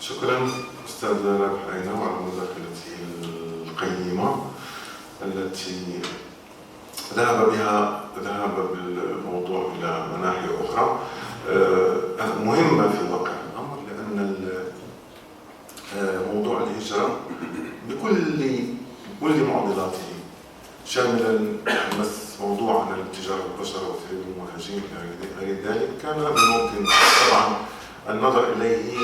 شكرا أستاذ رابح أينو على مداخلته القيمة التي ذهب بالموضوع إلى مناحي أخرى مهمة في واقع الأمر، لأن موضوع الهجرة بكل معضلاته شاملا مس موضوع عن الاتجار بالبشر وتهريب المهاجرين إلى غير ذلك، كان ممكن طبعا النظر إليه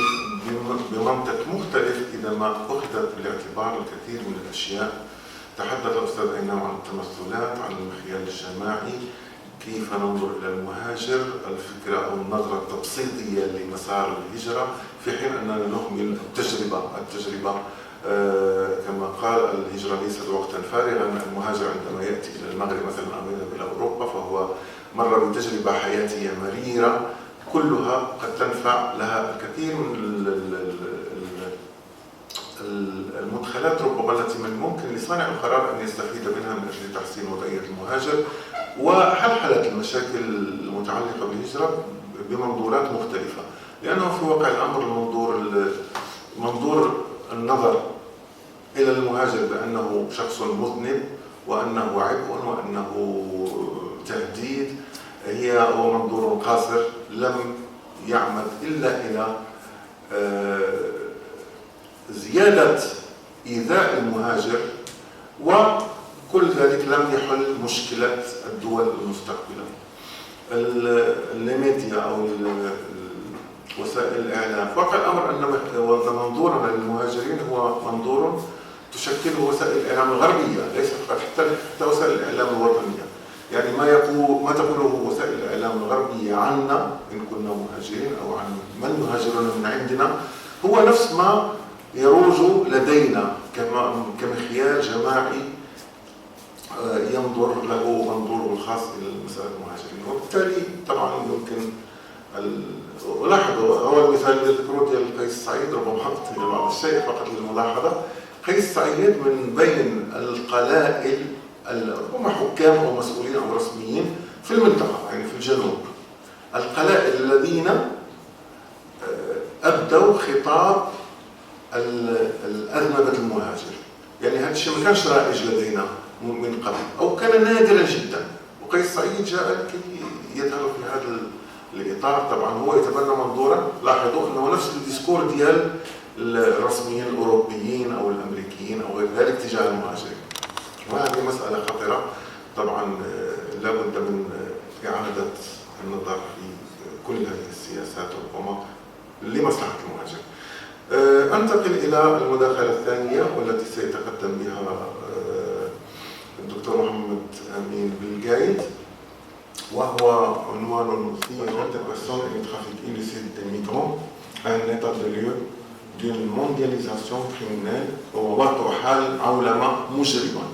بمنطق مختلف إذا ما أخذت بالاعتبار الكثير من الأشياء. تحدث الأستاذ أينو عن التمثلات، عن المخيال الجماعي، كيف ننظر إلى المهاجر، الفكرة أو النظرة التبسيطية لمسار الهجرة، في حين أننا نهمل التجربة. كما قال الهجرة ليست وقتا فارغا، المهاجر عندما يأتي إلى المغرب مثلا أو إلى أوروبا فهو مر بتجربة حياتية مريرة كلها قد تنفع لها الكثير من المدخلات ربما التي من ممكن لصانع القرار أن يستفيد منها من أجل تحسين وضعية المهاجر وحلحلة المشاكل المتعلقة بالهجرة بمنظورات مختلفة. لأنه في واقع الأمر منظور النظر إلى المهاجر بأنه شخص مذنب وأنه عبء وأنه تهديد هو منظور قاصر لم يعمد إلا إلى زيادة إيذاء المهاجر، وكل ذلك لم يحل مشكلة الدول المستقبلة. الميديا أو وسائل الإعلام، واقع الأمر أن منظورنا للمهاجرين هو منظور تشكله وسائل الإعلام الغربية، ليس فقط حتى وسائل الإعلام الوطنية. يعني ما تقوله وسائل الإعلام الغربية عنا إن كنا مهاجرين أو عن من يهاجرون من عندنا هو نفس ما يروج لدينا كمخيال جماعي ينظر له منظوره الخاص إلى مسألة المهاجرين. وبالتالي طبعا يمكن لاحظوا هو المثال اللي ذكروه ديال قيس سعيد، ربما حطيت بعض الشيء فقط للملاحظة. قيس سعيد من بين القلائل هم حكام أو مسؤولين أو رسميين في المنطقة، يعني في الجنوب، القلائل الذين أبدوا خطاب الأذنبة المهاجر. يعني هذا الشيء ما كانش رائج لدينا من قبل أو كان نادرا جدا، وقيس سعيد جاء لكي يظهر في هذا الإطار. طبعا هو يتبنى منظورا، لاحظوا أنه نفس الديسكور ديال الرسميين الأوروبيين أو الأمريكيين أو غير ذلك تجاه المهاجرين، وهذه مسألة خطيرة طبعا لا بد من إعادة النظر في كل هذه السياسات ربما لمصلحة المهاجر. أنتقل إلى المداخلة الثانية والتي سيتقدم بها الدكتور محمد أمين بالجايد، وهو عنوان مثير Intervention et trafic illicite des migrants, un état de lieu d'une mondialisation criminelle ووضع حال عولمة مجرمة.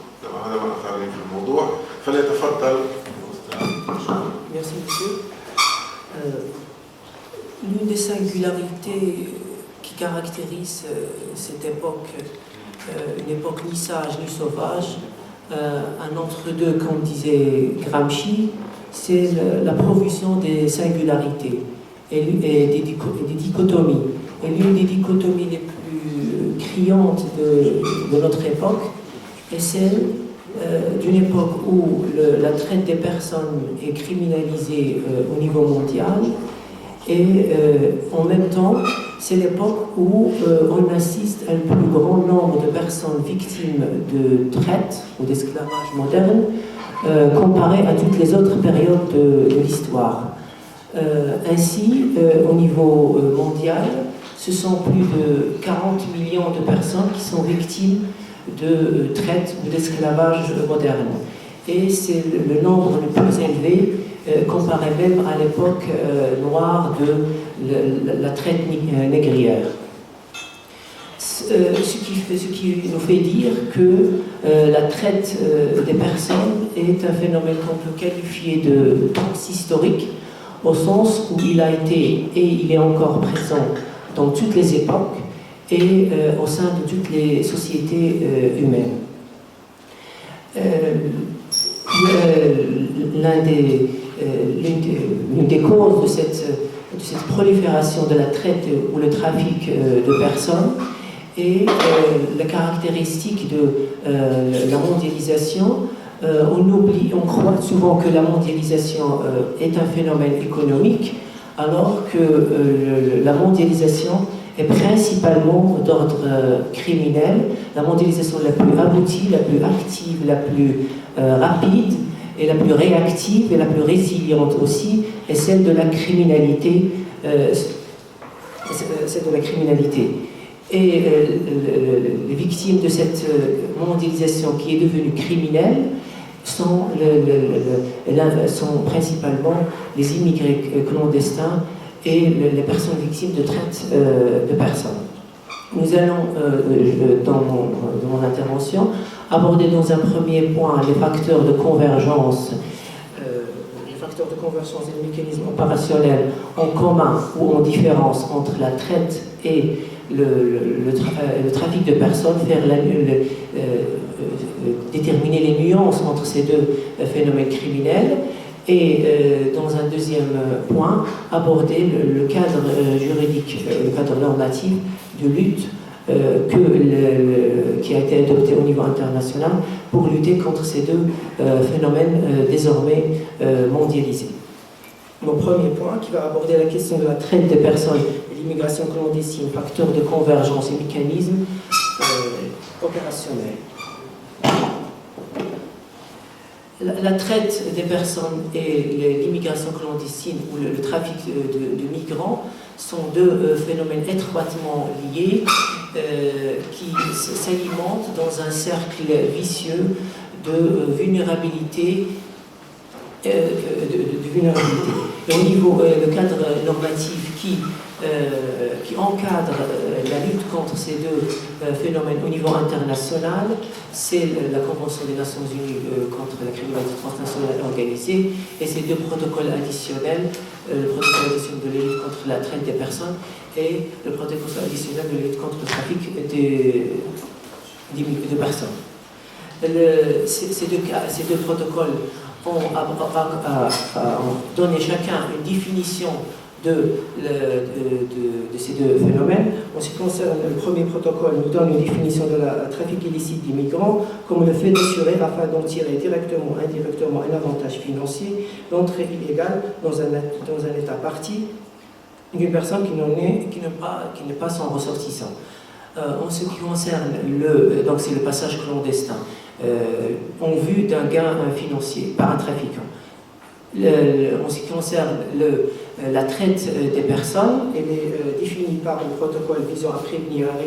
هذا ما أثارني في الموضوع، فليتفضل. Merci monsieur. L'une des singularités qui caractérise cette époque, une époque ni sage ni sauvage, un entre-deux comme disait Gramsci, c'est la profusion des singularités et des dichotomies. Et l'une des dichotomies les plus criantes de notre époque est celle d'une époque où la traite des personnes est criminalisée au niveau mondial et en même temps c'est l'époque où on assiste à un plus grand nombre de personnes victimes de traite ou d'esclavage moderne comparé à toutes les autres périodes de l'histoire. Ainsi, au niveau mondial, ce sont plus de 40 millions de personnes qui sont victimes de traite ou d'esclavage moderne. Et c'est le nombre le plus élevé comparé même à l'époque noire de la traite négrière. Ce qui nous fait dire que la traite des personnes est un phénomène qu'on peut qualifier de transhistorique, au sens où il a été et il est encore présent dans toutes les époques et au sein de toutes les sociétés humaines. L'une des causes de cette cette prolifération de la traite ou le trafic de personnes et la caractéristique de la mondialisation. On croit souvent que la mondialisation est un phénomène économique, alors que la mondialisation est principalement d'ordre criminel. La mondialisation la plus aboutie, la plus active, la plus rapide et la plus réactive et la plus résiliente aussi est celle de la criminalité. Et les victimes de cette mondialisation qui est devenue criminelle sont principalement les immigrés clandestins et les personnes victimes de traite de personnes. Nous allons, dans mon intervention, aborder dans un premier point les facteurs de convergence et les mécanismes opérationnels en commun ou en différence entre la traite et le trafic de personnes, déterminer les nuances entre ces deux phénomènes criminels et, dans un deuxième point, aborder le cadre juridique, le cadre normatif de lutte qui a été adopté au niveau international pour lutter contre ces deux phénomènes désormais mondialisés. Mon premier point, qui va aborder la question de la traite des personnes et l'immigration clandestine, facteurs de convergence et mécanismes opérationnels. La traite des personnes et l'immigration clandestine ou le trafic de migrants sont deux phénomènes étroitement liés qui s'alimentent dans un cercle vicieux de vulnérabilité. Et au niveau, le cadre normatif qui encadre la lutte contre ces deux phénomènes au niveau international, c'est la Convention des Nations Unies contre la criminalité transnationale organisée et ces deux protocoles additionnels, le protocole additionnel de la lutte contre la traite des personnes et le protocole additionnel de la lutte contre le trafic de personnes. Ces deux protocoles ont donné chacun une définition de ces deux phénomènes. En ce qui concerne le premier protocole, nous donne une définition de la trafic illicite des migrants comme le fait d'assurer, afin d'en tirer directement ou indirectement un avantage financier, l'entrée illégale dans un État partie d'une personne qui n'est pas son ressortissant. En ce qui concerne donc c'est le passage clandestin, en vue d'un gain financier par un trafiquant. En ce qui concerne la traite des personnes, elle est définie par le protocole visant à prévenir, à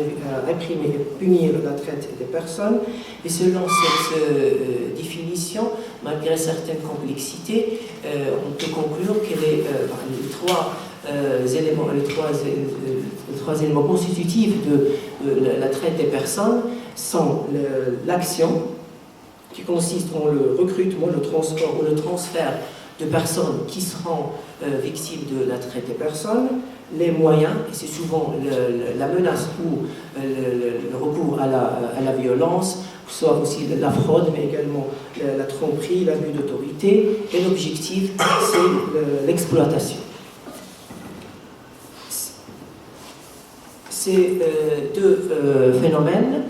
réprimer et punir la traite des personnes. Et selon cette définition, malgré certaines complexités, on peut conclure que les trois éléments constitutifs de la traite des personnes sont l'action, qui consiste en le recrutement, le transport ou le transfert de personnes qui seront victimes de la traite des personnes, les moyens, et c'est souvent la menace ou le recours à la violence, soit aussi la fraude, mais également la tromperie, l'abus d'autorité, et l'objectif, c'est l'exploitation. Ces deux phénomènes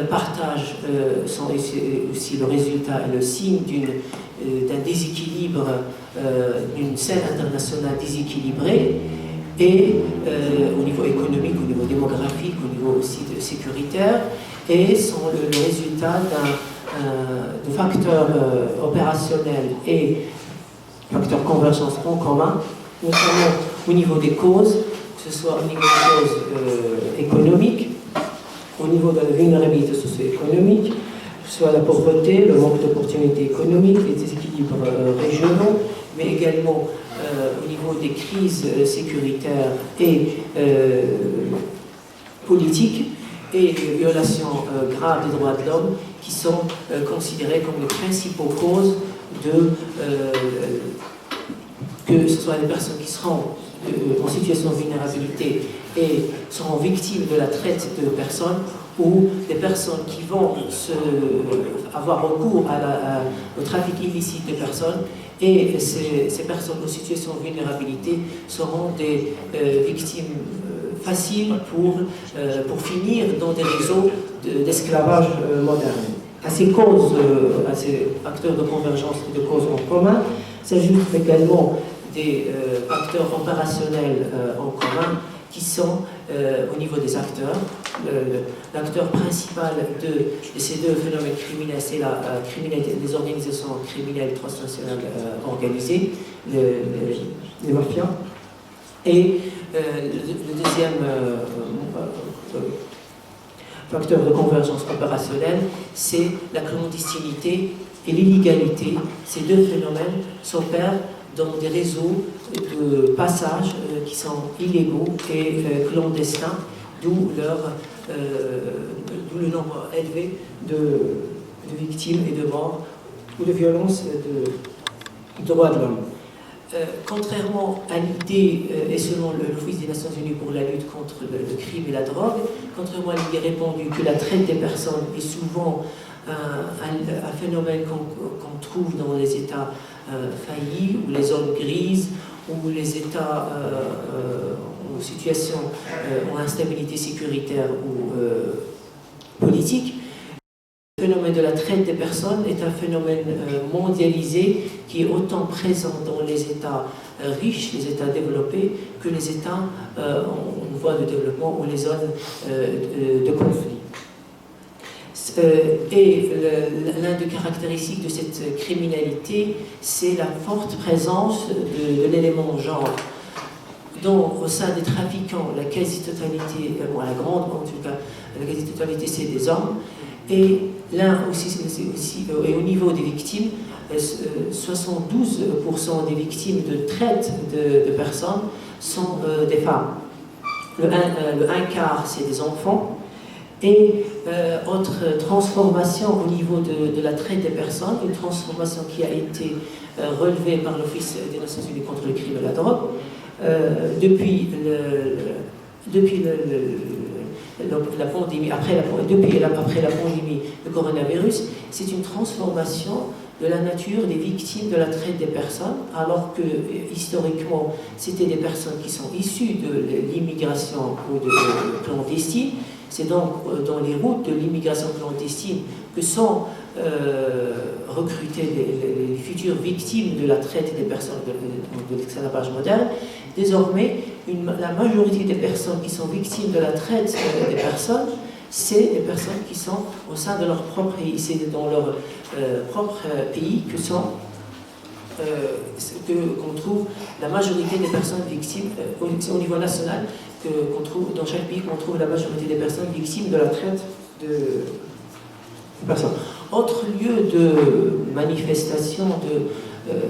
partagent, sont aussi le résultat et le signe d'un déséquilibre, d'une scène internationale déséquilibrée, et au niveau économique, au niveau démographique, au niveau aussi sécuritaire, et sont le résultat de facteurs opérationnels et facteurs convergence en commun, notamment au niveau des causes, que ce soit au niveau des causes économiques, au niveau de la vulnérabilité socio-économique, que ce soit la pauvreté, le manque d'opportunités économiques, les déséquilibres régionaux, mais également au niveau des crises sécuritaires et politiques et les violations graves des droits de l'homme qui sont considérées comme les principaux causes que ce soit les personnes qui seront en situation de vulnérabilité et seront victimes de la traite de personnes, ou des personnes qui vont avoir recours au trafic illicite de personnes Et ces personnes en situation de vulnérabilité seront des victimes faciles pour finir dans des réseaux d'esclavage moderne. À ces causes, à ces facteurs de convergence et de causes en commun, s'ajoutent également des facteurs opérationnels en commun qui sont au niveau des acteurs. L'acteur principal de ces deux phénomènes criminels, c'est la criminalité des organisations criminelles transnationales organisées, les mafias. Et le deuxième facteur de convergence opérationnelle, c'est la clandestinité et l'illégalité. Ces deux phénomènes s'opèrent dans des réseaux de passage qui sont illégaux et clandestins, d'où le nombre élevé de victimes et de morts ou de violences de droits de l'homme. Contrairement à l'idée, et selon l'Office des Nations Unies pour la lutte contre le crime et la drogue, contrairement à l'idée répandue que la traite des personnes est souvent un phénomène qu'on trouve dans les États faillis, ou les zones grises, ou les États en situation en instabilité sécuritaire ou politique. Le phénomène de la traite des personnes est un phénomène mondialisé qui est autant présent dans les États riches, les États développés, que les États en voie de développement ou les zones de conflit. Et l'un des caractéristiques de cette criminalité, c'est la forte présence de l'élément genre. Donc, au sein des trafiquants, la quasi-totalité, la grande en tout cas, la quasi-totalité, c'est des hommes. Et là aussi, et au niveau des victimes, 72% des victimes de traite de personnes sont des femmes. Le un quart, c'est des enfants. Et autre transformation au niveau de la traite des personnes, une transformation qui a été relevée par l'Office des Nations Unies contre le crime et la drogue, depuis la pandémie, après la pandémie du coronavirus, c'est une transformation de la nature des victimes de la traite des personnes, alors que historiquement, c'était des personnes qui sont issues de l'immigration ou de clandestine. C'est donc dans les routes de l'immigration clandestine que sont recrutées les futures victimes de la traite des personnes de l'esclavage moderne. Désormais, la majorité des personnes qui sont victimes de la traite des personnes, c'est les personnes qui sont au sein de leur propre pays. C'est dans leur propre pays qu'on trouve la majorité des personnes victimes, au niveau national, qu'on trouve dans chaque pays, qu'on trouve la majorité des personnes victimes de la traite de personnes. Autre lieu de manifestation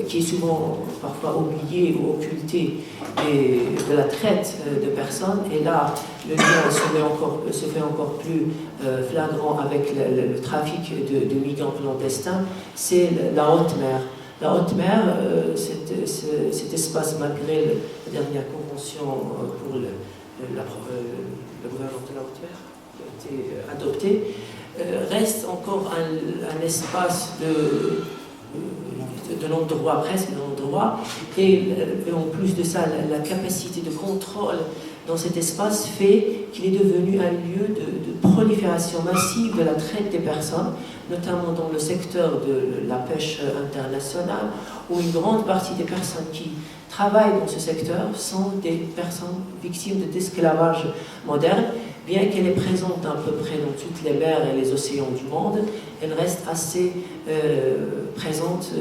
qui est souvent parfois oublié ou occulté de la traite de personnes, et là le lien se fait encore plus flagrant avec le trafic de migrants clandestins, c'est la haute mer. La haute mer, cet espace, malgré la dernière convention pour le gouvernement de la haute mer qui a été adoptée, reste encore un espace de non-droit, presque de non-droit, et en plus de ça, la capacité de contrôle dans cet espace fait qu'il est devenu un lieu de prolifération massive de la traite des personnes, notamment dans le secteur de la pêche internationale, où une grande partie des personnes qui travaillent dans ce secteur sont des personnes victimes d'esclavage moderne. Bien qu'elle est présente à peu près dans toutes les mers et les océans du monde, elle reste assez présente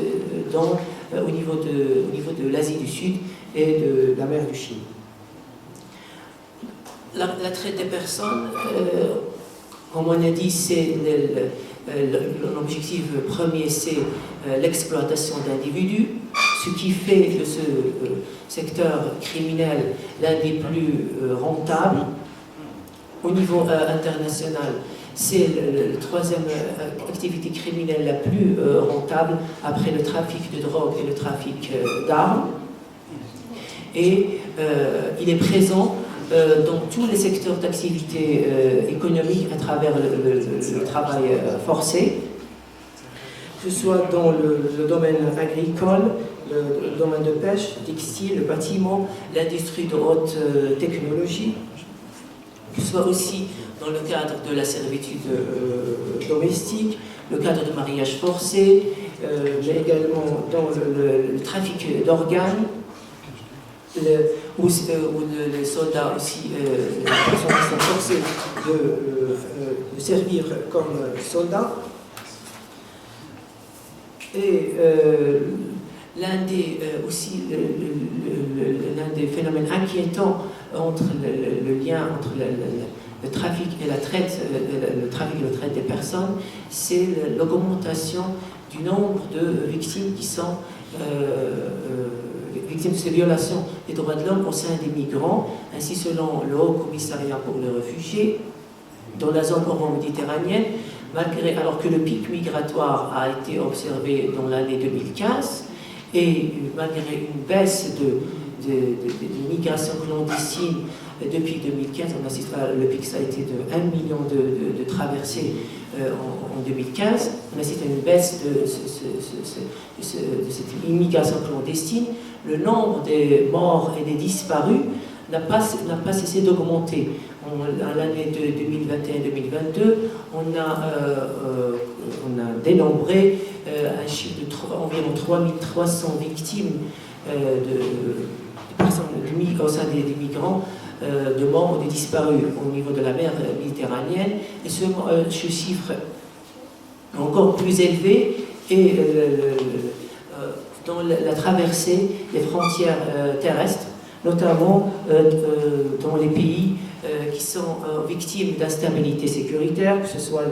au niveau de l'Asie du Sud et de la mer du Chine. La traite des personnes, comme on a dit, c'est l'objectif premier, c'est l'exploitation d'individus, ce qui fait de ce secteur criminel l'un des plus rentables. Au niveau international, c'est la troisième activité criminelle la plus rentable après le trafic de drogue et le trafic d'armes. Et il est présent dans tous les secteurs d'activité économique à travers le travail forcé, que ce soit dans le domaine agricole, le domaine de pêche, le textile, le bâtiment, l'industrie de haute technologie, que ce soit aussi dans le cadre de la servitude domestique, le cadre de mariage forcé, mais également dans le trafic d'organes, où les soldats aussi sont forcés de servir comme soldats. Et l'un des phénomènes inquiétants entre le lien entre le trafic et la traite, le trafic et la traite des personnes, c'est l'augmentation du nombre de victimes qui sont victimes de ces violations des droits de l'homme au sein des migrants. Ainsi, selon le Haut Commissariat pour les réfugiés, dans la zone euro-méditerranéenne, alors que le pic migratoire a été observé dans l'année 2015, et malgré une baisse de migration clandestine depuis 2015, on assiste le pic, ça a été de 1 million de traversées en 2015, on assiste à une baisse de cette immigration clandestine. Le nombre des morts et des disparus n'a pas cessé d'augmenter. À l'année de 2021-2022, on a dénombré un chiffre d'environ 3300 victimes de personnes au sein des migrants, de morts ou de disparus au niveau de la mer méditerranéenne. Et ce chiffre est encore plus élevé et dans la traversée des frontières terrestres, notamment dans les pays qui sont victimes d'instabilité sécuritaire, que ce soit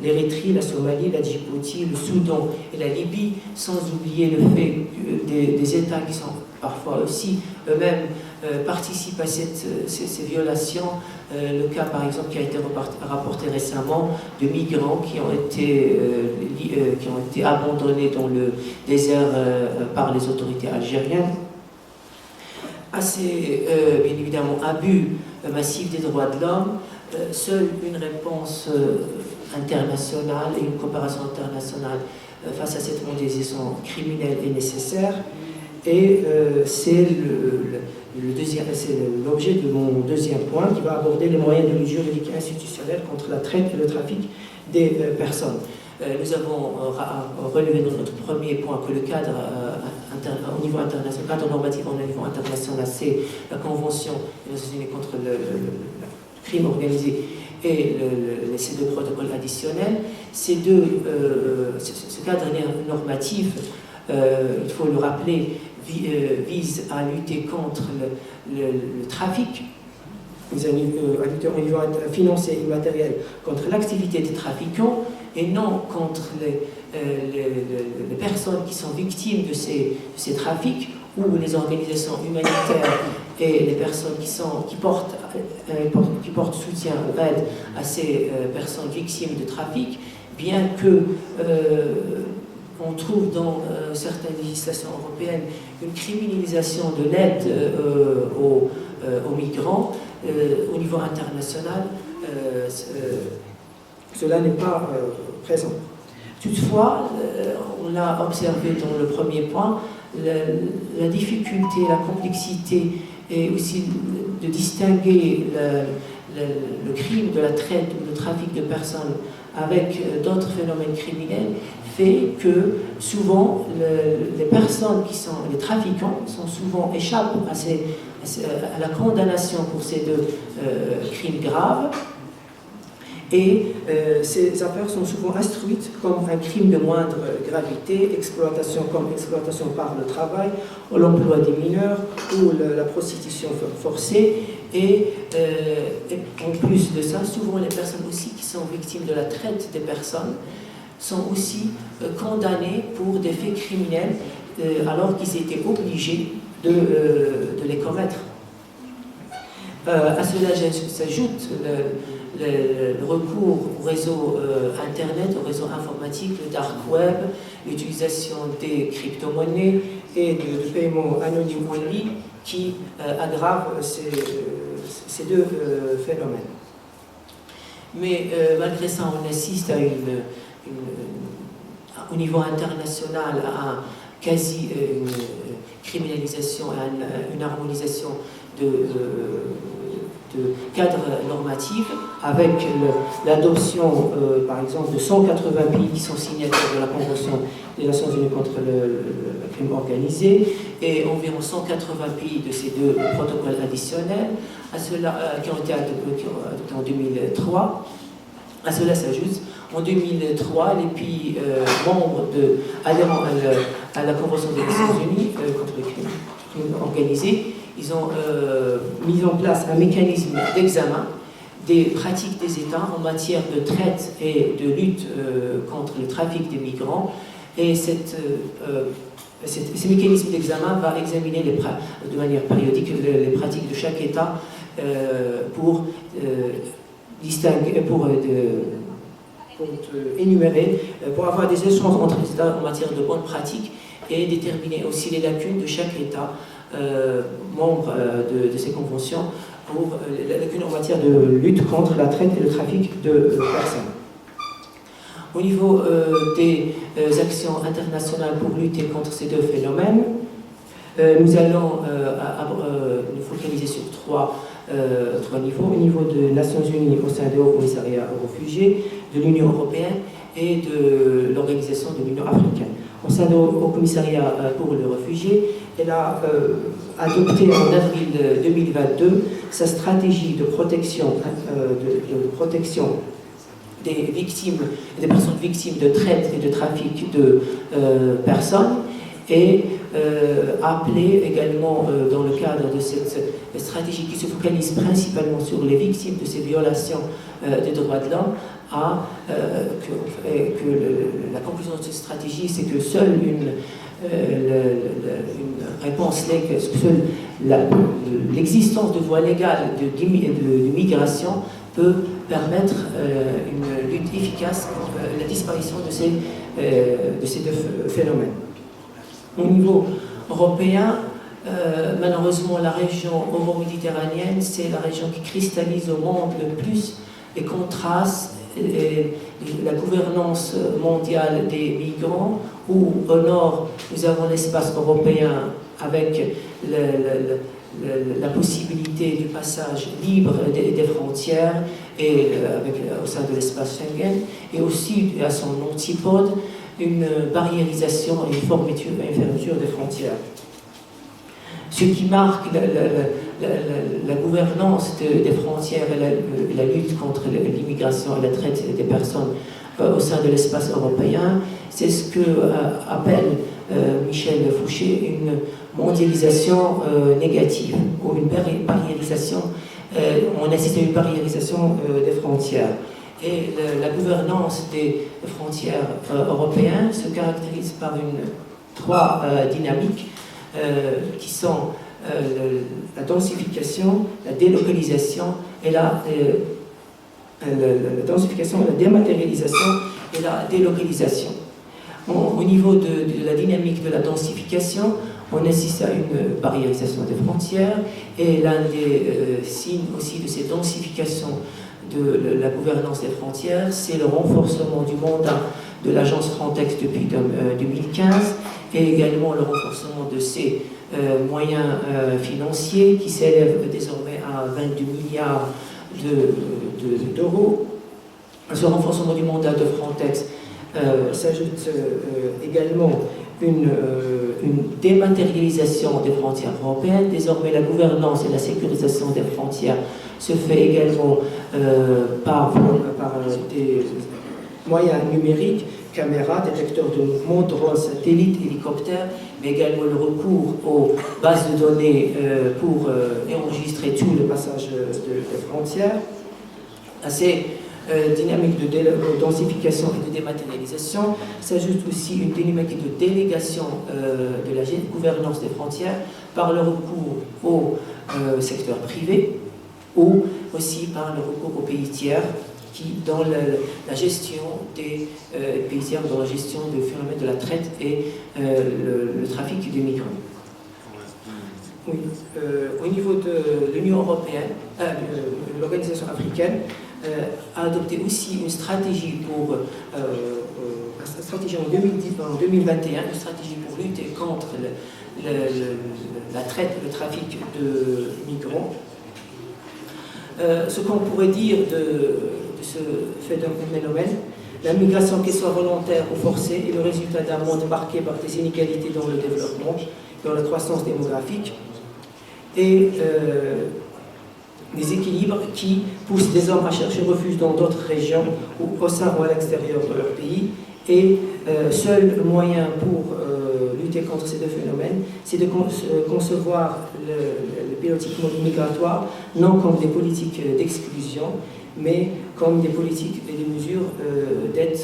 l'Érythrée, la Somalie, la Djibouti, le Soudan et la Libye, sans oublier le fait des États qui sont parfois aussi eux-mêmes participent à ces violations. Le cas par exemple qui a été rapporté récemment de migrants qui ont été abandonnés dans le désert par les autorités algériennes. À ces, bien évidemment, abus massifs des droits de l'homme, seule une réponse internationale et une coopération internationale face à cette mondialisation criminelle est nécessaire. Et c'est l'objet de mon deuxième point qui va aborder les moyens de lutte juridique institutionnelle contre la traite et le trafic des personnes. Nous avons relevé dans notre premier point que le cadre au niveau international, le cadre normatif au niveau international, c'est la Convention des Nations Unies contre le crime organisé et ces deux protocoles additionnels. Ce cadre normatif, il faut le rappeler, vise à lutter contre le trafic, à lutter au niveau financier et matériel contre l'activité des trafiquants et non contre les personnes qui sont victimes de ces trafics ou les organisations humanitaires et les personnes qui portent soutien ou aide à ces personnes victimes de trafic, bien que on trouve dans certaines législations européennes une criminalisation de l'aide aux migrants. Au niveau international, cela n'est pas présent. Toutefois, on l'a observé dans le premier point, la difficulté, la complexité et aussi de distinguer le crime de la traite ou le trafic de personnes avec d'autres phénomènes criminels fait que souvent les personnes qui sont les trafiquants échappent à la condamnation pour ces deux crimes graves et ces affaires sont souvent instruites comme un crime de moindre gravité, exploitation comme exploitation par le travail, ou l'emploi des mineurs ou la prostitution forcée et en plus de ça, souvent les personnes aussi qui sont victimes de la traite des personnes sont aussi condamnées pour des faits criminels alors qu'ils étaient obligés de les commettre. À cela s'ajoute le recours au réseau Internet, au réseau informatique, le dark web, l'utilisation des crypto-monnaies et de paiements anonymes en ligne qui aggravent ces deux phénomènes. Mais malgré ça, on assiste à au niveau international à quasi criminalisation et une harmonisation de cadres normatifs, avec l'adoption, par exemple, de 180 pays qui sont signataires de la Convention des Nations Unies contre le crime organisé, et environ 180 pays de ces deux protocoles additionnels, qui ont été adoptés en 2003. À cela s'ajoute, en 2003, les pays membres adhérents à la Convention des Nations Unies contre le crime organisé, ils ont mis en place un mécanisme d'examen des pratiques des États en matière de traite et de lutte contre le trafic des migrants. Et ce mécanisme d'examen va examiner de manière périodique les pratiques de chaque État pour distinguer, pour énumérer, pour avoir des échanges entre les États en matière de bonnes pratiques et déterminer aussi les lacunes de chaque État membre de ces conventions pour la lacune en matière de lutte contre la traite et le trafic de personnes. Au niveau des actions internationales pour lutter contre ces deux phénomènes, nous allons nous focaliser sur trois niveaux. Au niveau des Nations Unies au sein du Haut Commissariat aux réfugiés, de l'Union européenne et de l'Organisation de l'Union africaine. Au sein du Haut Commissariat pour les réfugiés, elle a adopté en avril 2022 sa stratégie de protection, des victimes, des personnes victimes de traite et de trafic de personnes, et appelé également dans le cadre de cette stratégie qui se focalise principalement sur les victimes de ces violations des droits de l'homme, que la conclusion de cette stratégie, c'est que seule une réponse, seule l'existence de voies légales de migration peut permettre une lutte efficace contre la disparition de ces deux phénomènes. Au niveau européen, malheureusement, la région euro-méditerranéenne, c'est la région qui cristallise au monde le plus les contrastes et la gouvernance mondiale des migrants, où au nord, nous avons l'espace européen avec la possibilité du passage libre des frontières et au sein de l'espace Schengen, et aussi à son antipode, une barriérisation et une fermeture des frontières. Ce qui marque la gouvernance des frontières et la lutte contre l'immigration et la traite des personnes au sein de l'espace européen, c'est ce que appelle Michel Fouché une mondialisation négative, ou une barriérisation, on assiste à une barriérisation des frontières. Et la gouvernance des frontières européennes se caractérise par trois dynamiques qui sont la densification, la délocalisation et la densification, la dématérialisation et la délocalisation. Au niveau de la dynamique de la densification, on assiste à une barriérisation des frontières, et l'un des signes aussi de cette densification de la gouvernance des frontières, c'est le renforcement du mandat de l'agence Frontex depuis 2015, et également le renforcement de ses moyens financiers qui s'élèvent désormais à 22 milliards d'euros. Ce renforcement du mandat de Frontex s'ajoute également une dématérialisation des frontières européennes. Désormais, la gouvernance et la sécurisation des frontières se fait également par des moyens numériques, caméras, détecteurs de mouvement, drones, satellites, hélicoptères, mais également le recours aux bases de données pour enregistrer tout le passage des frontières. À ces dynamiques de densification et de dématérialisation s'ajoute aussi une dynamique de délégation de la gouvernance des frontières par le recours au secteur privé, ou aussi par le recours aux pays tiers dans la gestion des pays tiers, dans la gestion du phénomène de la traite et le trafic des migrants. Oui. Au niveau de l'Union européenne, de l'organisation africaine, a adopté aussi une stratégie en 2021, une stratégie pour lutter contre la traite, le trafic de migrants. Ce qu'on pourrait dire de ce phénomène, la migration, qu'elle soit volontaire ou forcée, est le résultat d'un monde marqué par des inégalités dans le développement, dans la croissance démographique, et des équilibres qui poussent des hommes à chercher refuge dans d'autres régions ou au sein ou à l'extérieur de leur pays. Et seul moyen pour lutter contre ces deux phénomènes, c'est de concevoir les politiques migratoires non comme des politiques d'exclusion, mais comme des politiques et des mesures d'aide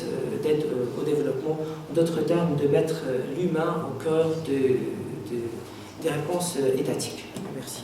au développement, en d'autres termes, de mettre l'humain au cœur des réponses étatiques. Merci.